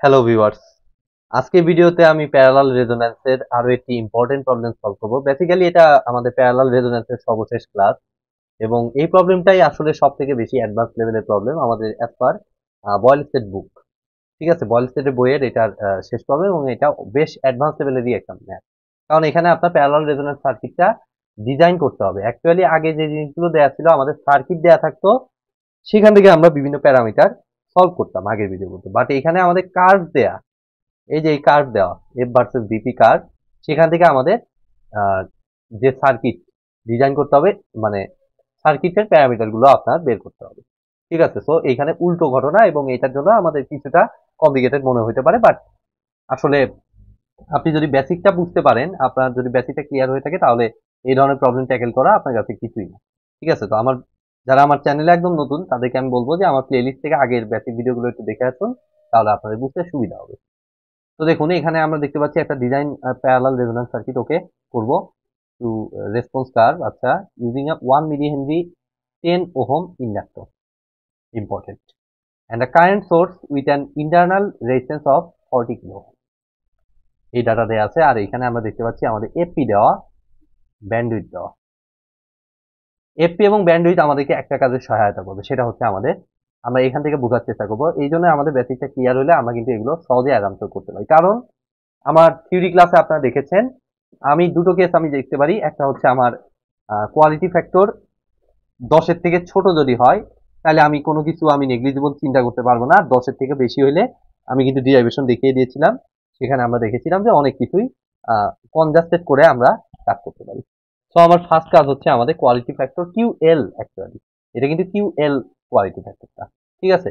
Hello viewers, আজকে ভিডিওতে আমি প্যারালাল রেজোন্যান্সের আরো একটি ইম্পর্টেন্ট প্রবলেম সলভ করব। বেসিক্যালি এটা আমাদের প্যারালাল রেজোন্যান্সের সর্বশেষ ক্লাস এবং এই প্রবলেমটাই আসলে সব থেকে বেশি অ্যাডভান্স লেভেলের প্রবলেম আমাদের অ্যাজ পার বয়েলস্টেড বুক। ঠিক আছে, বয়েলস্টেডের বইয়ের এটার শেষ প্রবলেম এবং এটা বেশ অ্যাডভান্স লেভেলেরই একটা ম্যাথ। কারণ এখানে আপনার প্যারালাল রেজোন্যান্স সার্কিটটা ডিজাইন করতে হবে। অ্যাকচুয়ালি আগে যে জিনিসগুলো দেওয়া ছিল, আমাদের সার্কিট দেওয়া থাকতো, সেখান থেকে আমরা বিভিন্ন প্যারামিটার সলভ করতাম আগের ভিডিওগুলোতে। বাট এখানে আমাদের কার্ভ দেয়া, এই যে এই কার্ভ দেওয়া এফ ভার্সেস বিপি কার্ভ, সেখান থেকে আমাদের আহ, যে সার্কিট ডিজাইন করতে হবে, মানে সার্কিটের প্যারামিটার গুলো আপনার বের করতে হবে। ঠিক আছে, সো এইখানে উল্টো ঘটনা এবং এটার জন্য আমাদের কিছুটা কমপ্লিকেটেড মনে হতে পারে, বাট আসলে আপনি যদি বেসিকটা বুঝতে পারেন, আপনার যদি বেসিকটা ক্লিয়ার হয়ে থাকে, তাহলে এই ধরনের প্রবলেম ট্যাকেল করা আপনার কাছে কিছুই না। ঠিক আছে, তো যারা আমার চ্যানেলে একদম নতুন তাদেরকে আমি বলবো যে আমার প্লেলিস্ট থেকে আগের বেসিক ভিডিওগুলো একটু দেখে আসুন, তাহলে আপনাদের বুঝতে সুবিধা হবে। তো দেখুন, এখানে আমরা দেখতে পাচ্ছি একটা design parallel resonance circuit okay করব টু রেসপন্স কার্ভ। আচ্ছা, using a 1 milli henry 10 ohm inductor, important, and a current source with an internal resistance of 40 kilo, এই ডাটা দেওয়া আছে। আর এখানে আমরা দেখতে পাচ্ছি আমাদের এপি দেওয়া, ব্যান্ডউইথ দেওয়া। এপি এবং ব্যান্ডউইথ আমাদেরকে একটা কাজে সহায়তা করবে, সেটা হচ্ছে আমরা এখান থেকে বোঝার চেষ্টা করবো। এই জন্য আমাদের বেসিকটা ক্লিয়ার হলে আমরা কিন্তু এগুলো সহজে আরামসে করতে পারি। কারণ আমার থিওরি ক্লাসে আপনারা দেখেছেন, আমি দুটো কেস আমি দেখতে পারি। একটা হচ্ছে আমার কোয়ালিটি ফ্যাক্টর 10-এর থেকে ছোট যদি হয়, তাহলে আমি কোনো কিছু আমি নেগলিজিবল চিন্তা করতে পারবো না। 10-এর থেকে বেশি হলে আমি কিন্তু ডিরাইভেশন দেখিয়ে দিয়েছিলাম, সেখানে আমরা দেখেছিলাম যে অনেক কিছুই কনজাস্টেড করে আমরা কাজ করতে পারি। সো আমার ফার্স্ট কাজ হচ্ছে আমাদের কোয়ালিটি ফ্যাক্টর কিউএল, অ্যাকচুয়ালি এটা কিন্তু কিউএল কোয়ালিটি ফ্যাক্টরটা। ঠিক আছে,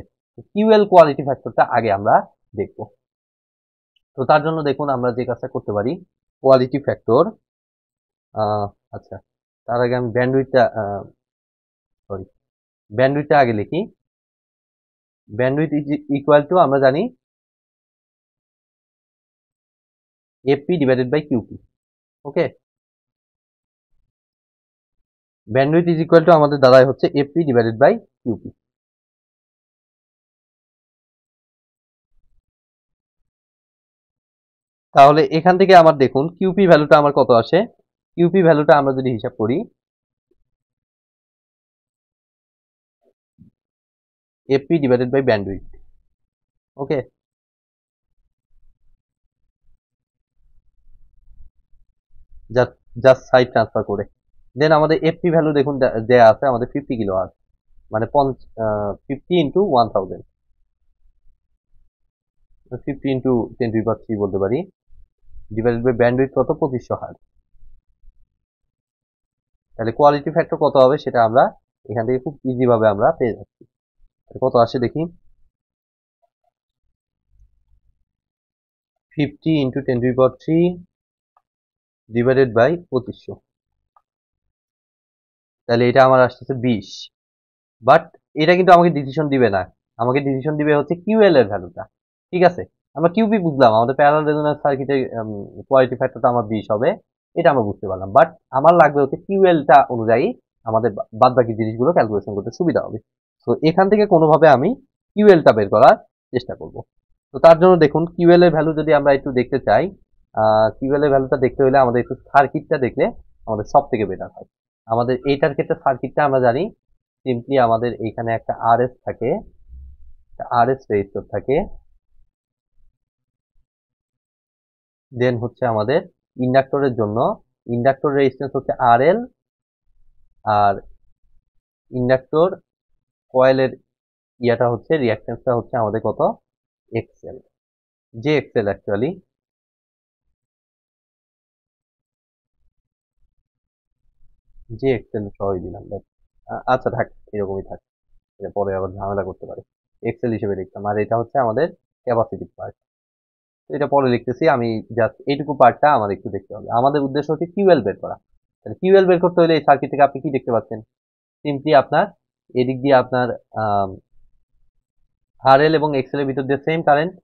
কিউএল কোয়ালিটি ফ্যাক্টরটা আগে আমরা দেখবো। তো তার জন্য দেখুন আমরা যে কাজটা করতে পারি, কোয়ালিটি ফ্যাক্টর, আচ্ছা, তার আগে আমি সরি ব্যান্ডউইথটা আগে লিখি। ব্যান্ডউইথ ইজ ইকুয়াল টু, আমরা জানি, A P divided by Q P. Okay, bandwidth is equal to আমাদের দাঁড়ায় হচ্ছে এপি ডিভাইডেড বাই কিউপি। তাহলে এখান থেকে আমার দেখুন কিউপি ভ্যালুটা আমার কত আসে। কিউপি ভ্যালুটা আমরা যদি হিসাব করি, A P divided by bandwidth. Okay, just just side transfer করে দেন আমাদের এফপি ভ্যালু দেখুন দেয়া আছে আমাদের 50 কিলো আওয়ার, মানে 50 ইন্টু 1000, 50 ইন্টু 10^3 বলতে পারি, ডিভাইডেড বাই ব্যান্ডউইথ কত, 2500 হার্জ। তাহলে কোয়ালিটি ফ্যাক্টর কত হবে সেটা আমরা এখান থেকে খুব ইজি ভাবে আমরা পেয়ে যাচ্ছি। কত আসে দেখি, 50 ইন্টু 10^3 ডিভাইডেড বাই 2500, তাহলে এটা আমার আসতেছে 20। বাট এটা কিন্তু আমাকে ডিসিশন দিবে না, আমাকে ডিসিশন দিবে হচ্ছে কিউএল এর ভ্যালুটা। ঠিক আছে, আমরা কিউপি বুঝলাম, আমাদের প্যারালাল রেজোন্যান্স সার্কিটের কোয়ালিটি ফ্যাক্টরটা আমার 20 হবে, এটা আমরা বুঝতে পারলাম। বাট আমার লাগবে হচ্ছে কিউএলটা অনুযায়ী আমাদের বাদ বাকি জিনিসগুলো ক্যালকুলেশন করতে সুবিধা হবে। তো এখান থেকে কোনোভাবে আমি কিউএলটা বের করার চেষ্টা করব। তো তার জন্য দেখুন, কিউএল এর ভ্যালু যদি আমরা একটু দেখতে চাই, কিউএল এর ভ্যালুটা দেখতে হলে আমাদের একটু সার্কিটটা দেখলে আমাদের সব থেকে বেটার হয়। আমাদের এইটার ক্ষেত্রে সার্কিটটা আমরা জানি, সিম্পলি আমাদের এইখানে একটা আরএস থাকে, আরএস রেজিস্টর থাকে, দেন হচ্ছে আমাদের ইন্ডাক্টরের জন্য ইন্ডাক্টর রেজিস্ট্যান্স হচ্ছে আরএল, আর ইন্ডাক্টর কয়েলের ইয়াটা হচ্ছে রিঅ্যাকট্যান্সটা হচ্ছে আমাদের কত, এক্সএল, যে এক্সএল অ্যাকচুয়ালি, যে এক্সএল সহই দিলাম দেখ। আচ্ছা থাক, এরকমই থাক, এটা পরে আবার ঝামেলা করতে পারে, এক্সএল হিসেবে লিখতাম। আর এটা হচ্ছে আমাদের ক্যাপাসিটি পার্ট, এটা পরে লিখতেছি আমি। জাস্ট এইটুকু পার্টটা আমাদের একটু দেখতে হবে, আমাদের উদ্দেশ্য হচ্ছে কিউএল বের করা। তাহলে কিউএল বের করতে হলে এই সার্কিট থেকে আপনি কি দেখতে পাচ্ছেন, সিম্পলি আপনার এদিক দিয়ে আপনার আরএল এবং এক্সএল এর ভিতর দিয়ে সেম কারেন্ট,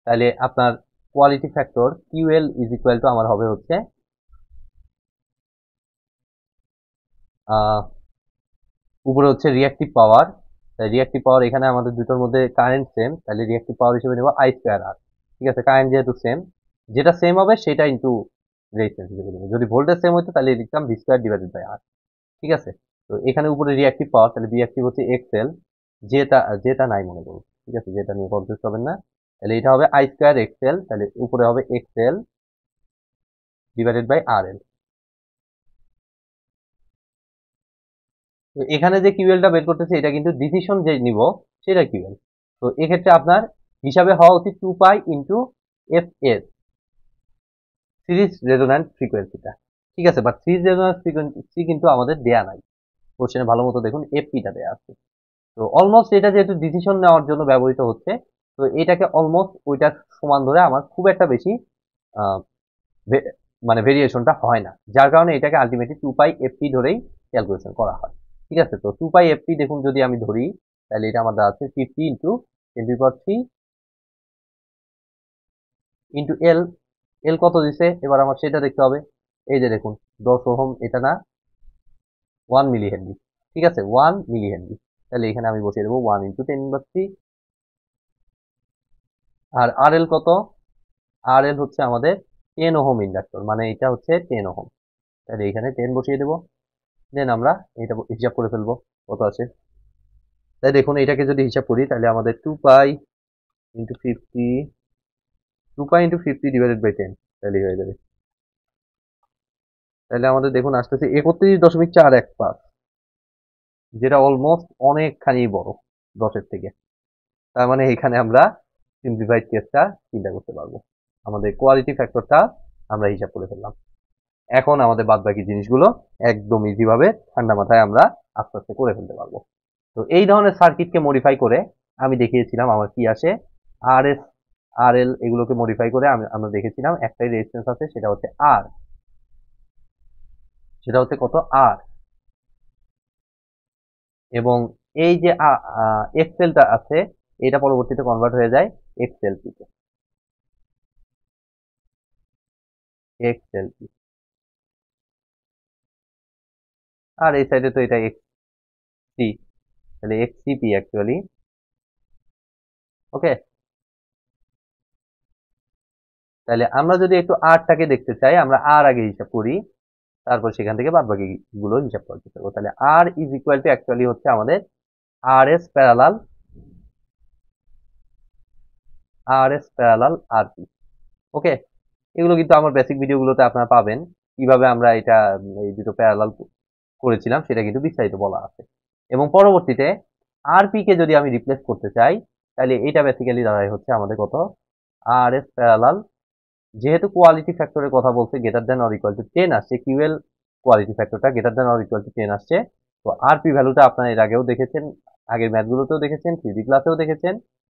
তাহলে আপনার quality factor QL is equal two আমার হবে হচ্ছে উপরে হচ্ছে রিঅ্যাক্টিভ পাওয়ার। রিঅ্যাক্টিভ পাওয়ার এখানে আমাদের দুটোর মধ্যে কারেন্ট সেম, তাহলে রিঅ্যাক্টিভ পাওয়ার হিসেবে নেব আই স্কোয়ার আর। ঠিক আছে, কারেন্ট যেহেতু সেম, যেটা সেম হবে সেটা ইনটু রেজিস্ট্যান্স হিসেবে দেবো। যদি ভোল্টেজ সেম হতো তাহলে লিখতাম ভি স্কোয়ার ডিভাইডেড বাই আর। ঠিক আছে, তো এখানে উপরে রিঅ্যাক্টিভ পাওয়ার, তাহলে রিঅ্যাক্টিভ হচ্ছে এক্সএল, যেটা যেটা নাই মনে করো। ঠিক আছে, যেটা নিয়ে কনফিউজ হবেন না। তাহলে এটা হবে আই স্কোয়ার এক্সএল, তাহলে উপরে হবে এক্সএল ডিভাইডেড বাই আর এল। তো এখানে যে কিউএলটা বের করতেছে এটা কিন্তু ডিসিশন যে নিব সেটা কিউএল। তো এক্ষেত্রে আপনার হিসাবে হওয়া উচিত 2 pi into f s, series resonant ফ্রিকোয়েন্সিটা। ঠিক আছে, বাট সিরিজ রেজোন্যান্ট ফ্রিকোয়েন্সি কিন্তু আমাদের দেয়া নাই কোশ্চেনে, ভালো মতো দেখুন এফপিটা দেয়া আছে। তো অলমোস্ট এটা যেহেতু ডিসিশন নেওয়ার জন্য ব্যবহৃত হচ্ছে, তো এটাকে অলমোস্ট ওইটার সমান ধরে আমার খুব একটা বেশি আহ, মানে ভেরিয়েশনটা হয় না, যার কারণে এটাকে আলটিমেটলি 2 পাই এফপি ধরেই ক্যালকুলেশন করা হয়। ঠিক আছে, তো 2 পাই এফপি দেখুন যদি আমি ধরি, তাহলে এটা আমার আছে 50 ইন্টু 10⁻³ ইন্টু এল। এল কত দিছে এবার আমার সেটা দেখতে হবে। এই যে দেখুন 10 ওহম, এটা না 1 মিলি হেনরি। ঠিক আছে, 1 মিলি হেনরি। তাহলে এখানে আমি বসিয়ে দেবো 1 ইন্টু 10⁻³। আর আর এল কত? আর এল হচ্ছে আমাদের 10 ওহম ইন্ডাক্টর, মানে এটা হচ্ছে 10 ওহম। তাহলে এখানে 10 বসিয়ে দেবো, দেন আমরা এটা হিসাব করে ফেলবো কত আছে। তাই দেখুন এটাকে যদি হিসাব করি তাহলে আমাদের 2 pi into 50, 2 pi into 50 divided by 10, তাহলে হয়ে যাবে। তাহলে আমাদের দেখুন আসতেছে 31.415, যেটা অলমোস্ট অনেকখানি বড় 10-এর থেকে। তার মানে এখানে আমরা সিম্পলিফাইড কেসটা চিন্তা করতে পারবো, আমাদের কোয়ালিটি ফ্যাক্টরটা আমরা হিসাব করে ফেললাম। এখন আমাদের বাদ বাকি জিনিসগুলো একদম ইজি ভাবে ঠান্ডা মাথায় আমরা আস্তে আস্তে করে ফেলতে পারবো। তো এই ধরনের সার্কিটকে মডিফাই করে আমি দেখিয়েছিলাম আমার কি আসে। আর এস, আর এল এগুলোকে মডিফাই করে আমরা দেখেছিলাম একটাই রেজিস্ট্যান্স আছে, সেটা হচ্ছে আর, সেটা হচ্ছে কত আর। এবং এই যে এক্সেলটা আছে এটা পরবর্তীতে কনভার্ট হয়ে যায় এক্সএলপি তে, এক্সএলপি। আর এই সাইডে তো এটা এক্সসি, তাহলে এক্সসিপি অ্যাকচুয়ালি। ওকে, তাহলে আমরা যদি একটু আরটাকে দেখতে চাই, আমরা আর আগে হিসাব করি, তারপর সেখান থেকে বাদ বাকি গুলো হিসাব করতে পারবো। তাহলে আর ইজ ইকুয়াল টু অ্যাকচুয়ালি হচ্ছে আমাদের আর এস প্যারালাল, আর এস প্যারালাল আর পি। ওকে, এগুলো কিন্তু আমার বেসিক ভিডিওগুলোতে আপনারা পাবেন, কিভাবে আমরা এটা এই দুটো প্যারালাল করেছিলাম সেটা কিন্তু বিস্তারিত বলা আছে। এবং পরবর্তীতে আরপি কে যদি আমি রিপ্লেস করতে চাই, তাহলে এটা বেসিক্যালি দাঁড়ায় হচ্ছে আমাদের কত আর এস প্যারালাল, যেহেতু কোয়ালিটি ফ্যাক্টরের কথা বলছে greater than or equal to 10 আসছে, কিউএল কোয়ালিটি ফ্যাক্টরটা greater than or equal to 10 আসছে। তো আরপি ভ্যালুটা আপনারা এর আগেও দেখেছেন, আগের ম্যাথগুলোতেও দেখেছেন, থিওরি ক্লাসেও দেখেছেন।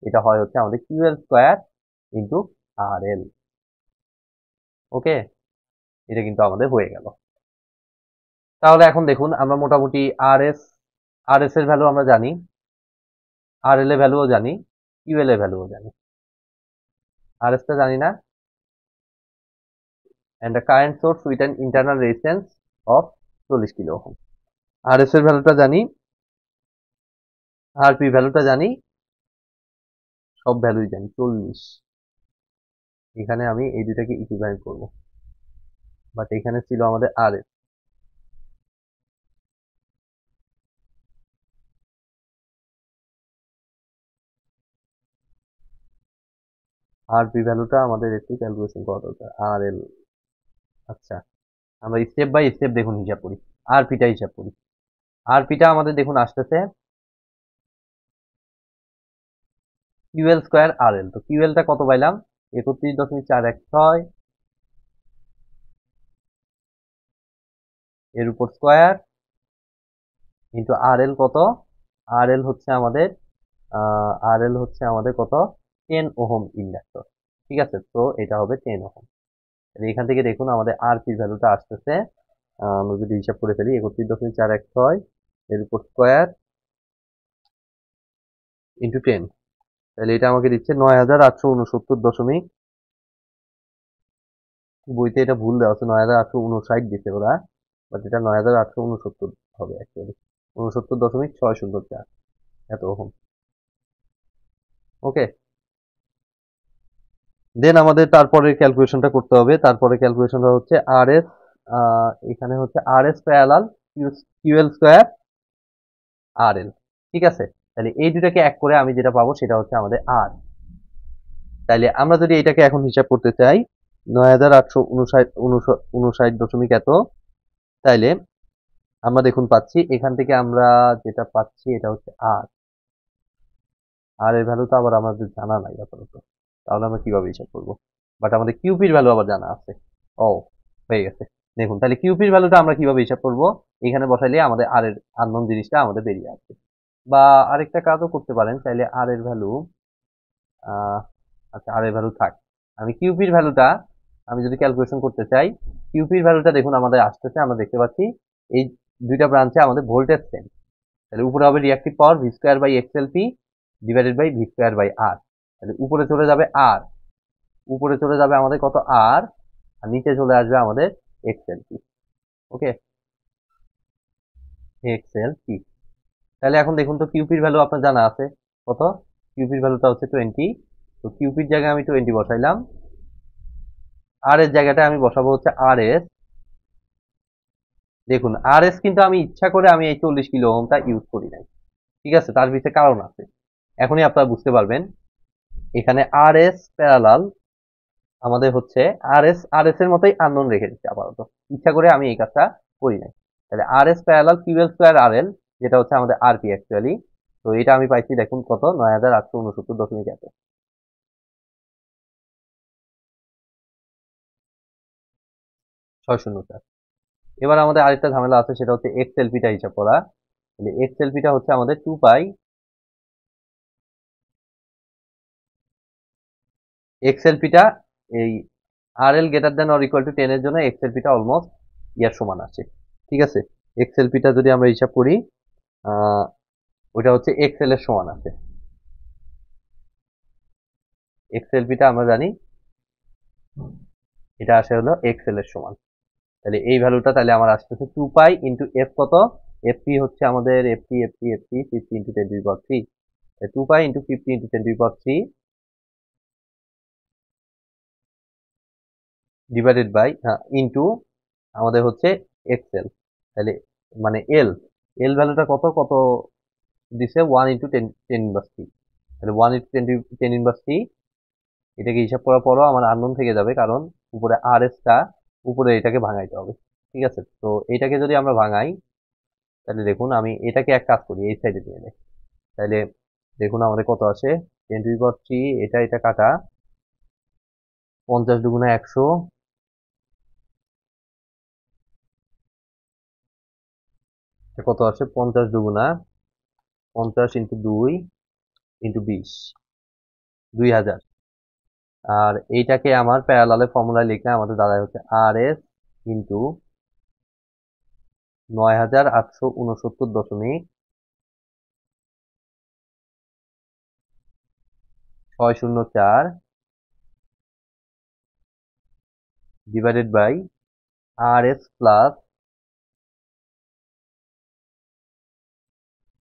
এটা হয় হচ্ছে আমাদের কিউএল স্কোয়ার ইন্টু আর এল। ওকে, এটা কিন্তু আমাদের হয়ে গেল। তাহলে এখন দেখুন আমরা মোটামুটি আর এস এর ভ্যালু আমরা জানি, আর এল এর ভ্যালুও জানি, কিউএল এর ভ্যালুও জানি। আর এস টা জানি না, and the current source with an internal resistance of 40 kilo ohm. আর এস এর ভ্যালুটা জানি, আর পি ভ্যালুটা জানি, সব ভ্যালুই জানি 40। এখানে আমি এই দুটাকে ইকুইভ্যালেন্ট করব, বাট এখানে ছিল আমাদের আর এস। আর পি ভ্যালুটা আমাদের একটু ক্যালকুলেশন করা দরকার। আর এল, আচ্ছা আমরা স্টেপ বাই স্টেপ দেখুন হিসাব করি, আর পিটা হিসাব করি। আর পিটা আমাদের দেখুন আসতেছে কিউএল স্কোয়ার আর এল। তো কিউএলটা কত পাইলাম 31.416 এর উপর স্কোয়ার ইন্টু আর এল কত, আর এল হচ্ছে আমাদের আর এল হচ্ছে আমাদের কত 10 ওহম ইন্ডাক্টর। ঠিক আছে, তো এটা হবে 10 ওহম। এখান থেকে দেখুন আমাদের আর পি ভ্যালুটা আসতেছে, আমরা যদি হিসাব করে ফেলি 31.416 এর উপর স্কোয়ার ইন্টু 10, তাহলে এটা আমাকে দিচ্ছে 9869 বইতে এটা ভুল দেওয়া আছে, 9859 দিচ্ছে ওরা, বাট এটা 9869 হবে অ্যাকচুয়ালি, 69.604 এত ওহম। ওকে, দেন আমাদের তারপরে ক্যালকুলেশনটা করতে হবে। তারপরে ক্যালকুলেশনটা হচ্ছে আর এস, এখানে হচ্ছে R S parallel QL square আর এল। ঠিক আছে, তাহলে এই দুটাকে এক করে আমি যেটা পাবো সেটা হচ্ছে আমাদের আর। তাইলে আমরা যদি এটাকে এখন হিসাব করতে চাই 9859 দশমিক এত, তাইলে আমরা দেখুন পাচ্ছি এখান থেকে আমরা যেটা পাচ্ছি এটা হচ্ছে আর। আর এর ভ্যালু তো আবার আমাদের জানা নাই আপাতত, তাহলে আমরা কিভাবে হিসাব করবো? বাট আমাদের কিউপির ভ্যালু আবার জানা আছে। ও, হয়ে গেছে। দেখুন তাহলে কিউপির ভ্যালুটা আমরা কিভাবে হিসাব করব? এখানে বসাইলে আমাদের আর এর আননোন জিনিসটা আমাদের বেরিয়ে আসবে। বা আরেকটা কাজও করতে পারেন, চাইলে আর এর ভ্যালু, আচ্ছা আর এর ভ্যালু থাক, আমি কিউপির ভ্যালুটা আমি যদি ক্যালকুলেশন করতে চাই, কিউপির ভ্যালুটা দেখুন আমাদের আসতেছে, আমরা দেখতে পাচ্ছি এই দুইটা ব্রাঞ্চে আমাদের ভোল্টেজ সেম। তাহলে উপরে হবে reactive power V square by X L P divided by V square by R. তাহলে উপরে চলে যাবে আর, উপরে চলে যাবে আমাদের কত আর, আর নিচে চলে আসবে আমাদের এক্স এল পি। ওকে, এক্স এল পি। তাহলে এখন দেখুন তো কিউপির ভ্যালু আপনার জানা আছে কত? কিউপির ভ্যালুটা হচ্ছে 20। তো কিউপির জায়গায় আমি 20 বসাইলাম, আর এর জায়গাটায় আমি বসাবো হচ্ছে আর এস। দেখুন আর এস কিন্তু আমি ইচ্ছা করে আমি এই 40 কিলো ওহমটা ইউজ করি নাই। ঠিক আছে, তার পিছনে কারণ আছে, এখনই আপনারা বুঝতে পারবেন। এখানে আর এস প্যারালাল আমাদের হচ্ছে আর এস এর মতোই আননোন রেখে দিচ্ছি আপাতত, ইচ্ছা করে আমি এই কাজটা করি নাই। তাহলে R S parallel QL square আর এল, যেটা হচ্ছে আমাদের আরপি অ্যাকচুয়ালি। তো এটা আমি পাইছি দেখুন কত, 9869 দশমিক 604। এবার আমাদের আরেকটা ঝামেলা আছে, সেটা হচ্ছে এক্স এলপিটা হিসাব করা। তাহলে এক্স এলপিটা হচ্ছে আমাদের 2 পাই, এক্স এলপিটা এই R L greater than or equal to 10 এর জন্য এক্স এলপিটা অলমোস্ট ইয়ার সমান আসে। ঠিক আছে, এক্স এলপিটা যদি আমরা হিসাব করি, আহ ওটা হচ্ছে এক্স এল এর সমান আছে। এক্স এলপিটা আমরা জানি এটা আসে হলো এক্স এল এর সমান। তাহলে এই ভ্যালুটা তাহলে আমার আসতেছে 2 পাই ইন্টু এফ কত, এফপি হচ্ছে আমাদের F P 50 into 10^3। 2 pi into 50 into 10^3 divided by into আমাদের হচ্ছে এক্সেল। তাহলে মানে এল, এল ভ্যালুটা কত কত দিছে 1 ইন্টু 10^3। তাহলে 1 ইন্টু 10^3, এটাকে হিসাব করার পরও আমার আননোন থেকে যাবে, কারণ উপরে আর এসটা উপরে এটাকে ভাঙাইতে হবে। ঠিক আছে, তো এটাকে যদি আমরা ভাঙাই, তাহলে দেখুন আমি এটাকে এক কাজ করি, এই সাইডে নিয়ে যাই। তাহলে দেখুন আমাদের কত আসে, 10^3, এটা এটা কাটা, 50 দুগুণা 100, কত আসে 50 দুগুণা 50 ইন্টু 2 ইন্টু 20, 2000। আর এইটাকে আমার প্যারালালে ফর্মুলায় লিখলে আমাদের দাঁড়ায় হচ্ছে R S into 9869.604 divided by R S plus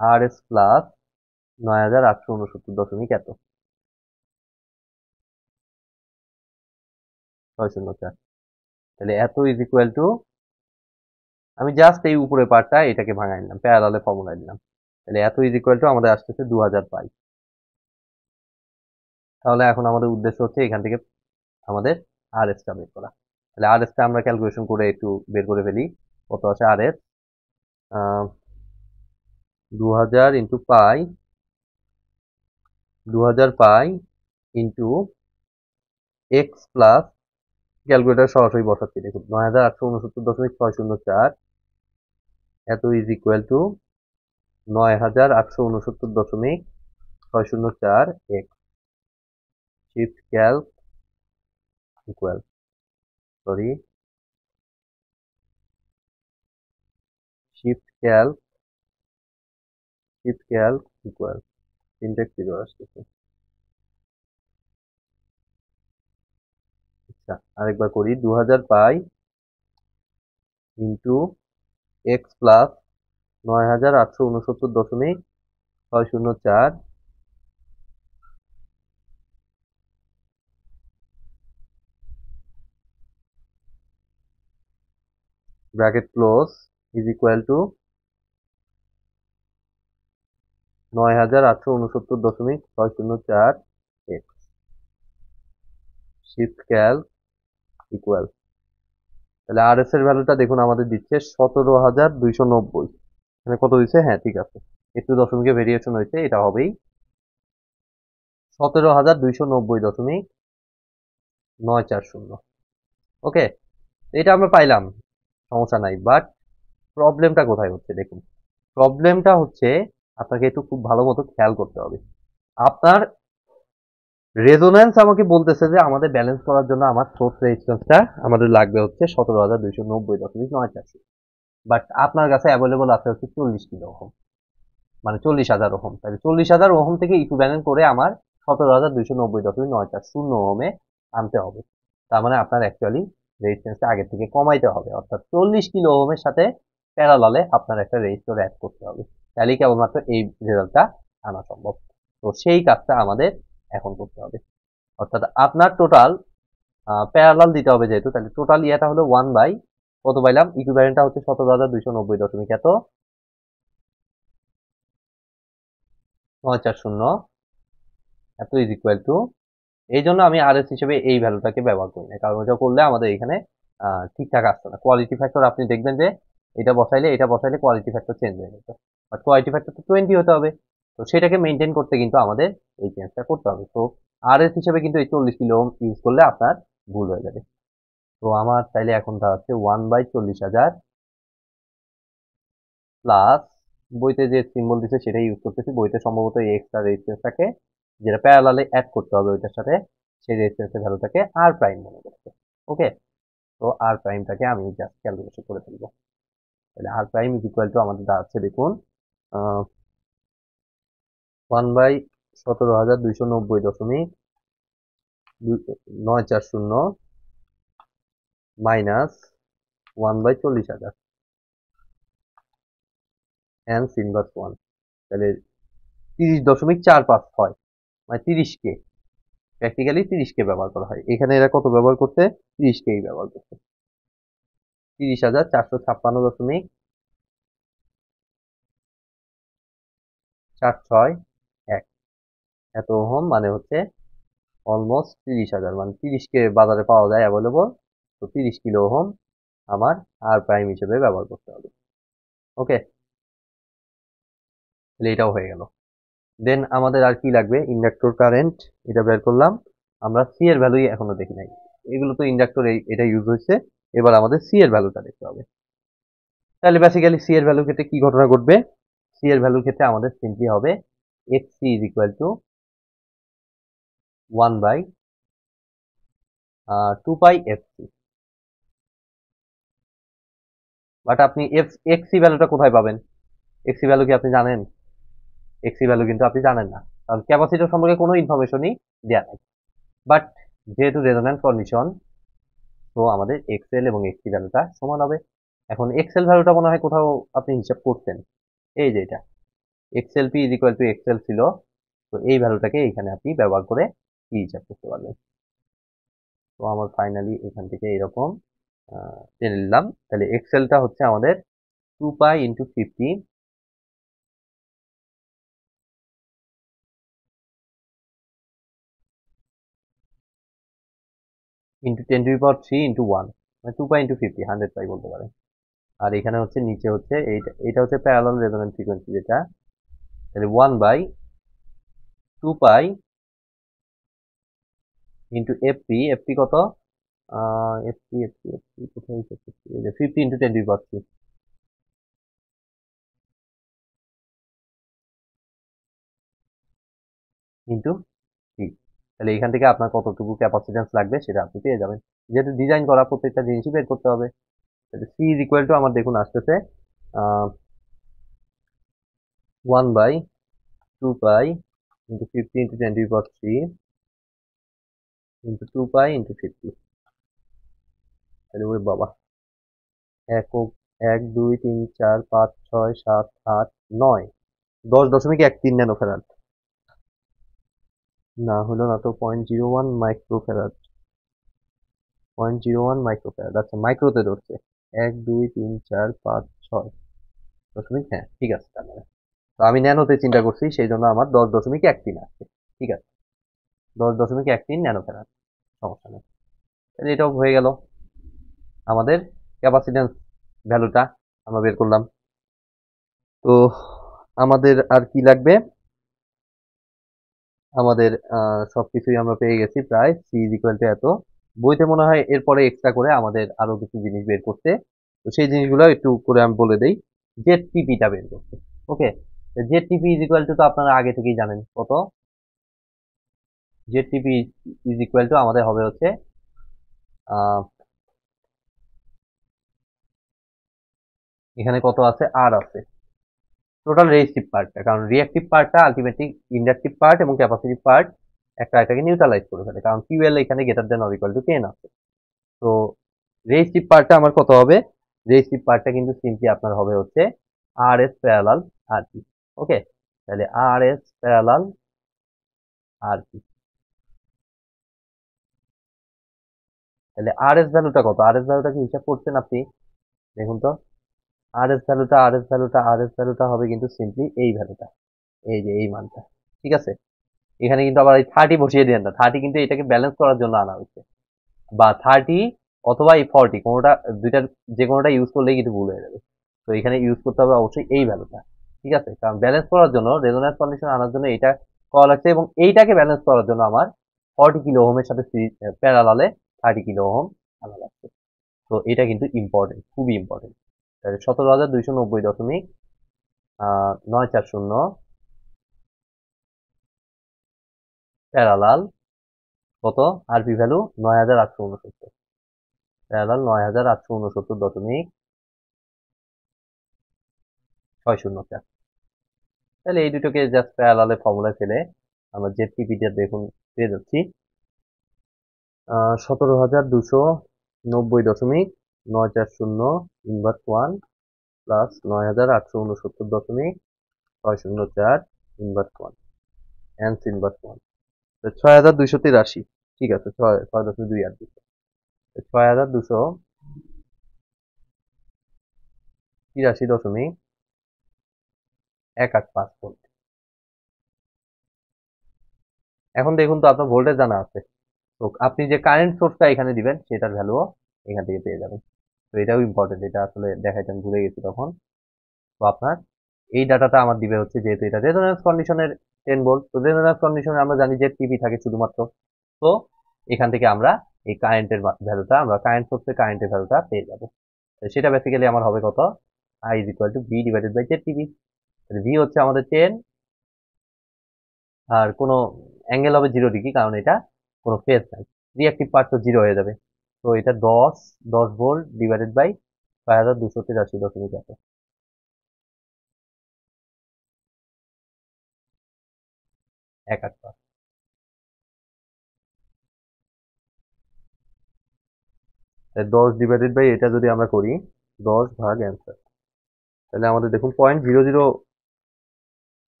R S plus 9869 এত 604। তাহলে এত ইজ ইকুয়াল টু, আমি জাস্ট এই উপরে পার্টটা এটাকে ভাঙাই নিলাম, প্যারালালে ফর্মুলা দিলাম। তাহলে এত ইজ ইকুয়াল টু আমাদের আসতেছে 2000 পাই। তাহলে এখন আমাদের উদ্দেশ্য হচ্ছে এখান থেকে আমাদের আর এসটা বের করা। তাহলে আর এসটা আমরা ক্যালকুলেশন করে একটু বের করে ফেলি, কত আছে R S. 2000 into pi, 2000 pi into X plus, calculator সরাসরি বসাচ্ছি, দেখুন 9869.604 এত is equal to 9869.604 X. Shift calc equal, sorry, shift calc equal, syntax error আসতেছে। আচ্ছা আরেকবার করি, 2000 pi into X plus 9869.604 bracket close is equal to 9869.604 X shift calc equal, তাহলে R S এর ভ্যালুটা দেখুন আমাদের দিচ্ছে 17,290। এখানে কত দিচ্ছে? হ্যাঁ ঠিক আছে, একটু দশমিকে ভেরিয়েশন হয়েছে, এটা হবেই 17,290.940। ওকে, এটা আমরা পাইলাম, সমস্যা নাই। বাট প্রবলেমটা কোথায় হচ্ছে দেখুন, প্রবলেমটা হচ্ছে আপনাকে একটু খুব ভালো মতো খেয়াল করতে হবে। আপনার রেজোন্যান্স আমাকে বলতেছে যে আমাদের ব্যালেন্স করার জন্য আমার সোর্স রেজিস্ট্যান্সটা আমাদের লাগবে হচ্ছে 17,290.940। বাট আপনার কাছে অ্যাভেলেবল আছে হচ্ছে 40 কিলো ওহম, মানে 40,000 ওহম। তাহলে 40,000 ওহম থেকে ইকুইভ্যালেন্ট করে আমার 17,290.940 ওহমে আনতে হবে। তার মানে আপনার অ্যাকচুয়ালি রেজিস্ট্যান্সটা আগে থেকে কমাইতে হবে, অর্থাৎ 40 কিলো ওহমের সাথে প্যারালালে আপনার একটা রেজিস্টর অ্যাড করতে হবে, তাহলেই কেবলমাত্র এই রেজাল্টটা আনা সম্ভব। তো সেই কাজটা আমাদের এখন করতে হবে, অর্থাৎ আপনার টোটাল প্যারালাল দিতে হবে যেহেতু, তাহলে টোটাল ইয়েটা হলো 1 বাই কত পাইলাম, ইকুইভ্যালেন্টটা হচ্ছে 17,290 এত 940 এত ইজ ইকুয়াল টু, এই জন্য আমি আর এস হিসেবে এই ভ্যালুটাকে ব্যবহার করি না, কারণ ওটা করলে আমাদের এখানে ঠিকঠাক আসতো না। কোয়ালিটি ফ্যাক্টর আপনি দেখবেন যে এটা বসাইলে কোয়ালিটি ফ্যাক্টর চেঞ্জ হয়ে যেত, বাট কোয়ালিটি ফ্যাক্টর তো 20 হতে হবে। তো সেটাকে মেনটেন করতে কিন্তু আমাদের এই চেঞ্জটা করতে হবে। তো আর এস হিসেবে কিন্তু এই 40 কিলো ইউজ করলে আপনার ভুল হয়ে যাবে। তো আমার তাইলে এখন দাঁড়াচ্ছে 1/40,000 প্লাস, বইতে যে সিম্বল দিছে সেটাই ইউজ করতেছি। বইতে সম্ভবত এই এক্সট্রা রেজিস্ট্যান্সটাকে যেটা প্যারালালে অ্যাড করতে হবে ওইটার সাথে, সেই রেজিস্ট্যান্সের ভ্যালুটাকে আর প্রাইম মনে করতে। ওকে, তো আর প্রাইমটাকে আমি জাস্ট ক্যালকুলেশন করে ফেলবো। তাহলে আর প্রাইম ইজ ইকুয়াল টু আমাদের দাঁড়াচ্ছে দেখুন 1/17,290.940 মাইনাস 1/40,000 হ্যান্স ইনভার্স 1, তাহলে 30.456, মানে 30 কে, প্র্যাকটিক্যালি 30 কে ব্যবহার করা হয়। এখানে এরা কত ব্যবহার করতে? 30 কেই ব্যবহার করতে। 30,456.461 এত ওহম, মানে হচ্ছে অলমোস্ট 30,000, মানে 30 কে বাজারে পাওয়া যায় অ্যাভেলেবল। তো 30 কিলো ওহম আমার আর প্রাইম হিসেবে ব্যবহার করতে হবে। ওকে, তাহলে এটাও হয়ে গেল। দেন আমাদের আর কি লাগবে? ইন্ডাক্টর কারেন্ট, এটা বের করলাম। আমরা সি এর ভ্যালুই এখনো দেখি নাই, এগুলো তো ইন্ডাক্টর এটা ইউজ হয়েছে, এবার আমাদের সি এর ভ্যালুটা দেখতে হবে। তাহলে বেসিক্যালি সি এর ভ্যালুর ক্ষেত্রে কি ঘটনা ঘটবে? সি এর ভ্যালুর ক্ষেত্রে আমাদের সিম্পলি হবে X C is equal to 1/2π/fc। But আপনি এক্সসি ভ্যালুটা কোথায় পাবেন? এক্সসি ভ্যালু কি আপনি জানেন? এক্সসি ভ্যালু কিন্তু আপনি জানেন না, কারণ ক্যাপাসিটর সম্পর্কে কোনো ইনফরমেশনই দেওয়া নাই। বাট যেহেতু রেজোন্যান্স কন্ডিশন, তো আমাদের এক্সএল এবং এক্সসি ভ্যালুটা সমান হবে। এখন এক্সএল ভ্যালুটা মনে হয় কোথাও আপনি হিসাব করছেন, এই যে এটা XL P is equal two XL ছিল, তো এই ভ্যালুটাকে এখানে আপনি ব্যবহার করে কি হিসাব করতে পারবেন। তো আমার ফাইনালি এখান থেকে এরকম টেনে নিলাম। তাহলে এক্সেলটা হচ্ছে আমাদের 2π × 50 × 10⁻³ × 1, মানে 2π × 50 100π বলতে পারেন। আর এখানে হচ্ছে নিচে হচ্ছে এটা হচ্ছে প্যারালাল রেজোন্যান্স ফ্রিকোয়েন্সি যেটা, তাহলে 1/2π × fp, fp কত? fp কোথায়? 50 × 10⁻³ ইন্টু সি। তাহলে এখান থেকে আপনার কতটুকু ক্যাপাসিট্যান্স লাগবে সেটা আপনি পেয়ে যাবেন, যেহেতু ডিজাইন করা প্রত্যেকটা জিনিসই বের করতে হবে। তাহলে সি ইজ ইকুয়াল টু আমার দেখুন আসতেছে 1/2π × 50 × 10⁻³ × 2π × 50। তাহলে ওরে বাবা, 1, 2, 3, 4, 5, 6, 7, 8, 9, 10.13 ন্যানোফ্যারাড। না হলো না তো, 0.01 মাইক্রোফ্যারাড, 0.01 মাইক্রোফ্যারাড। আচ্ছা মাইক্রোতে ধরছে, 1 2 3 4 5 6 দশমিক, হ্যাঁ ঠিক আছে। তার মানে তো আমি ন্যানোতে চিন্তা করছি, সেই জন্য আমার 10.13 আসছে। ঠিক আছে, 10.13 ন্যানো ফ্যারাড, সমস্যা নেই। তাহলে এটাও হয়ে গেল, আমাদের ক্যাপাসিট্যান্স ভ্যালুটা আমরা বের করলাম। তো আমাদের আর কি লাগবে, আমাদের সবকিছুই আমরা পেয়ে গেছি প্রায়। সি ইজ ইকুয়াল টু এত, বইতে মনে হয় এরপরে এক্সট্রা করে আমাদের আরো কিছু জিনিস বের করতে, তো সেই জিনিসগুলো একটু করে আমি বলে দেই। জেড টিপিটা বের করতে, ওকে। জেড টিপি ইজ ইকুয়াল টু তো আপনারা আগে থেকেই জানেন কত, জেড টিপি ইজ ইকুয়াল টু আমাদের হবে হচ্ছে এখানে কত আছে, আর আছে টোটাল রেজিস্টিভ পার্টটা, কারণ রিঅ্যাক্টিভ পার্টটা আলটিমেটলি ইন্ডাকটিভ পার্ট এবং ক্যাপাসিটিভ পার্ট একটা এটাকে নিউট্রালাইজ করে ফেলে, কারণ কিউএল এখানে greater than or equal to 10 আছে। তো রেজিস্টিভ পার্টটা আমার কত হবে, রেজিস্টিভ পার্টটা কিন্তু সিম্পলি আপনার হবে হচ্ছে আর এস প্যারালাল আর পি, ওকে। তাহলে আর এস প্যারালাল আর পি, তাহলে আর এস ভ্যালুটা কত, আর এস ভ্যালুটা কি হিসাব করছেন আপনি, দেখুন তো। আর এস ভ্যালুটা হবে কিন্তু সিম্পলি এই ভ্যালুটা, এই যে এই মানটা, ঠিক আছে। এখানে কিন্তু আবার এই 30 বসিয়ে দেন না, 30 কিন্তু এটাকে ব্যালেন্স করার জন্য আনা হয়েছে, বা 30 অথবা এই 40 কোনোটা, দুইটার যে কোনোটা ইউজ করলেই কিন্তু ভুল হয়ে যাবে। তো এখানে ইউজ করতে হবে অবশ্যই এই ভ্যালুটা, ঠিক আছে। কারণ ব্যালেন্স করার জন্য, রেজোন্যান্স কন্ডিশন আনার জন্য এইটা করা লাগছে, এবং এইটাকে ব্যালেন্স করার জন্য আমার 40 কিলো ওহমের সাথে প্যারালালে 30 কিলো ওহম আনা লাগছে। তো এটা কিন্তু ইম্পর্টেন্ট, খুবই ইম্পর্টেন্ট। 17,290.940 প্যারালাল কত, আরপি ভ্যালু 9,869, প্যারালাল 9,869.604। তাহলে এই দুটোকে জাস্ট প্যারালালে ফর্মুলায় ফেলে আমরা জেড টিপিটা দেখুন পেয়ে যাচ্ছি 17,290.940 ইনভার্স 1 প্লাস 9,869.604 ইনভার্স 1 অ্যান্স ইনভার্স 1, 6,283। ঠিক আছে, 6.28, 6,283.185 ভোল্ট। এখন দেখুন তো আপনার ভোল্টেজ জানা আছে, তো আপনি যে কারেন্ট সোর্সটা এখানে দিবেন সেটার ভ্যালুও এখান থেকে পেয়ে যাবেন। তো এটাও ইম্পর্টেন্ট, এটা আসলে দেখাইতে আমি ভুলে গেছি তখন। তো আপনার এই ডাটাটা আমার দিবে হচ্ছে, যেহেতু এটা রেজোন্যান্স কন্ডিশনের 10 ভোল্ট, তো রেজোন্যান্স কন্ডিশনে আমরা জানি যে টিভি থাকে শুধুমাত্র। তো এখান থেকে আমরা এই কারেন্টের ভ্যালুটা, আমরা কারেন্ট সোর্সে কারেন্টের ভ্যালুটা পেয়ে যাবো। তো সেটা বেসিক্যালি আমার হবে কত, I is equal to V divided by Z TV. V হচ্ছে আমাদের 10, আর কোনো অ্যাঙ্গেল হবে 0 ডিগ্রি, কারণ এটা কোনো ফেজ নাই, রিঅ্যাক্টিভ পার্ট তো 0 হয়ে যাবে। তো এটা 10 ভোল্ট ডিভাইডেড বাই 6,283.185। তাহলে 10 ডিভাইডেড বাই এটা যদি আমরা করি, 10 ভাগ অ্যান্সার, তাহলে আমাদের দেখুন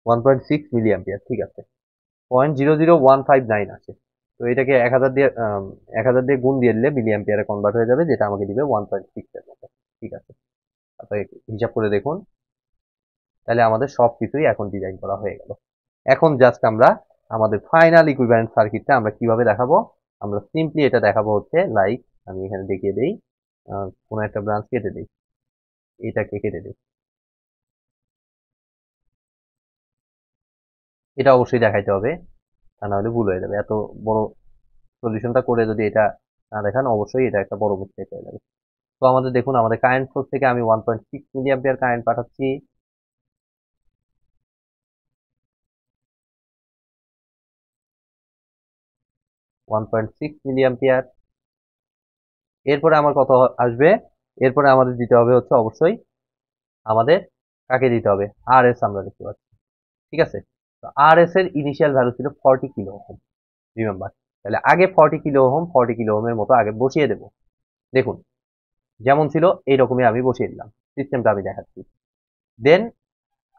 1.6 মিলি অ্যাম্পিয়ার, ঠিক আছে। 0.00159 আছে। তো এটাকে 1000 দিয়ে গুণ দিয়ে দিলে মিলি অ্যাম্পিয়ারে কনভার্ট হয়ে যাবে, যেটা আমাকে দিবে 1.6 এর মতো, ঠিক আছে। তারপরে হিসাব করে দেখুন, তাহলে আমাদের সবকিছুই এখন ডিজাইন করা হয়ে গেল। এখন জাস্ট আমরা আমাদের ফাইনাল ইকুইভ্যালেন্ট সার্কিটটা আমরা কিভাবে দেখাবো, আমরা সিম্পলি এটা দেখাবো হচ্ছে লাইক, আমি এখানে দেখিয়ে দেই, কোনো একটা ব্রাঞ্চ কেটে দিই, এটাকে কেটে দিই, এটা অবশ্যই দেখাইতে হবে, তা না হলে ভুল হয়ে যাবে। এত বড় সলিউশনটা করে যদি এটা না দেখান, অবশ্যই এটা একটা বড় মিস্টেক হয়ে যাবে। তো আমাদের দেখুন, আমাদের কারেন্ট সোর্স থেকে আমি 1.6 মিলি অ্যাম্পিয়ার কারেন্ট পাঠাচ্ছি, 1.6 মিলি অ্যাম্পিয়ার। এরপরে আমার কত আসবে, এরপরে আমাদের দিতে হবে হচ্ছে অবশ্যই, আমাদের কাকে দিতে হবে, আর এস আমরা দেখতে পাচ্ছি, ঠিক আছে। তো আর এস এর ইনিশিয়াল ভ্যালু ছিল 40 কিলো ওহম, রিমেম্বার। তাহলে আগে 40 কিলো ওহমের মতো আগে বসিয়ে দেব। দেখুন যেমন ছিল এইরকমই আমি বসিয়ে দিলাম, সিস্টেমটা আমি দেখাচ্ছি। দেন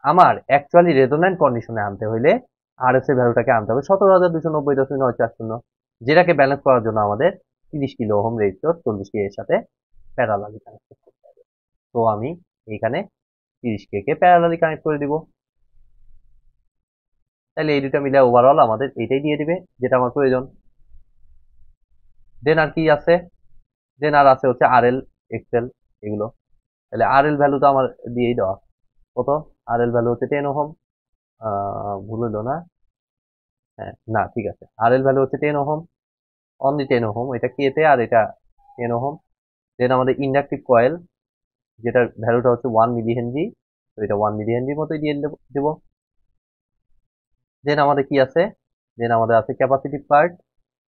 আমার অ্যাকচুয়ালি রেজোন্যান্ট কন্ডিশনে আনতে হইলে আর এস এর ভ্যালুটাকে আনতে হবে 17,290.940, যেটাকে ব্যালেন্স করার জন্য আমাদের 30 কিলো ওহম রেজিস্টর 40 কে এর সাথে প্যারালালি কানেক্ট করতে হবে। তো আমি এখানে 30K কে প্যারালালি কানেক্ট করে দিব। তাহলে এই দুটা মিলে ওভারঅল আমাদের এইটাই দিয়ে দিবে যেটা আমার প্রয়োজন। দেন আর কি আছে, দেন আর আছে হচ্ছে আরএল, এক্সএল এগুলো। তাহলে আরএল ভ্যালু তো আমার দিয়েই দেওয়া। কত? আরএল ভ্যালু হচ্ছে 10 ওহম। ভুল হলো না? হ্যাঁ, না ঠিক আছে। আরএল ভ্যালু হচ্ছে 10 ওহম, অনলি 10 ওহম। এটা কেতে আর এটা 10 ওহম। দেন আমাদের ইন্ডাকটিভ কয়েল, যেটার ভ্যালুটা হচ্ছে 1 মিলি হেনরি। তো এটা 1 মিলি হেনরির মতোই দিয়ে দেবো। দেন আমাদের কি আছে? দেন আমাদের আছে ক্যাপাসিটিভ পার্ট।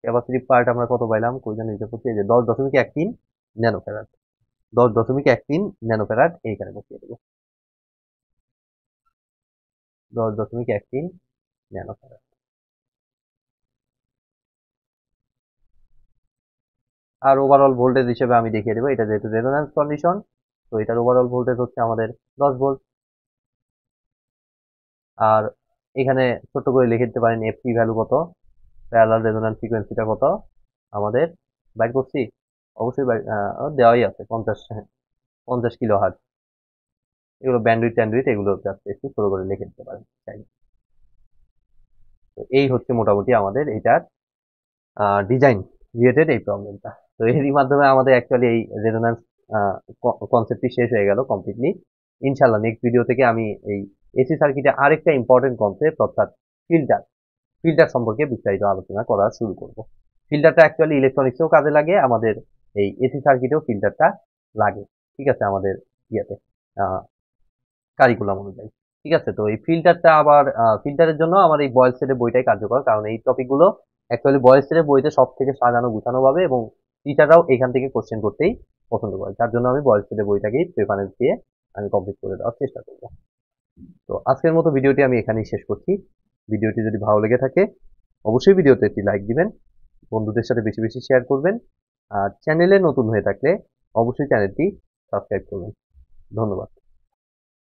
ক্যাপাসিটিভ পার্ট আমরা কত পাইলাম? কই জানি এটা করছি, এই যে 10.13 ন্যানোফ্যারাড। 10.13 ন্যানোফ্যারাড এইখানে বসিয়ে দেবো। 10.13 ন্যানোফ্যারাড। আর ওভারঅল ভোল্টেজ হিসেবে আমি দেখিয়ে দেবো, এটা যেহেতু রেজোন্যান্স কন্ডিশন, তো এটার ওভারঅল ভোল্টেজ হচ্ছে আমাদের 10 ভোল্ট। আর এখানে ছোট্ট করে লিখে দিতে পারেন এফপি ভ্যালু কত, প্যারালাল রেজোন্যান্স ফ্রিকোয়েন্সিটা কত আমাদের বাইর করছি। অবশ্যই দেওয়াই আছে 50 কিলো হার্জ। এগুলো ব্যান্ডউইথ ট্যান্ডউইথ এগুলো জাস্ট একটু ছোট করে লিখে দিতে পারেন চাইলে। তো এই হচ্ছে মোটামুটি আমাদের এটার ডিজাইন রিলেটেড এই প্রবলেমটা। তো এরই মাধ্যমে আমাদের অ্যাকচুয়ালি এই রেজোন্যান্স কনসেপ্টটি শেষ হয়ে গেল কমপ্লিটলি। ইনশাল্লাহ নেক্সট ভিডিও থেকে আমি এই এসি সার্কিটে আরেকটা ইম্পর্টেন্ট কনসেপ্ট অর্থাৎ ফিল্টার ফিল্টার সম্পর্কে বিস্তারিত আলোচনা করা শুরু করব। ফিল্টারটা অ্যাকচুয়ালি ইলেকট্রনিক্সেও কাজে লাগে, আমাদের এই এসি সার্কিটেও ফিল্টারটা লাগে। ঠিক আছে, আমাদের ইয়েতে কারিকুলাম অনুযায়ী। ঠিক আছে, তো এই ফিল্টারটা আবার ফিল্টারের জন্য আমার এই বয়েল সেটের বইটাই কার্যকর, কারণ এই টপিকগুলো অ্যাকচুয়ালি বয়েল সেটের বইতে সব থেকে সাজানো গুছানো ভাবে, এবং টিচাররাও এখান থেকে কোশ্চেন করতেই পছন্দ করে। তার জন্য আমি বয়েল সেটের বইটাকেই প্রেফারেন্স দিয়ে আমি কমপ্লিট করে দেওয়ার চেষ্টা করব। তো আজকের মতো ভিডিওটি আমি এখানেই শেষ করছি। ভিডিওটি যদি ভালো লেগে থাকে অবশ্যই ভিডিওতে একটি লাইক দিবেন, বন্ধুদের সাথে বেশি বেশি শেয়ার করবেন, আর চ্যানেলে নতুন হয়ে থাকলে অবশ্যই চ্যানেলটি সাবস্ক্রাইব করবেন। ধন্যবাদ।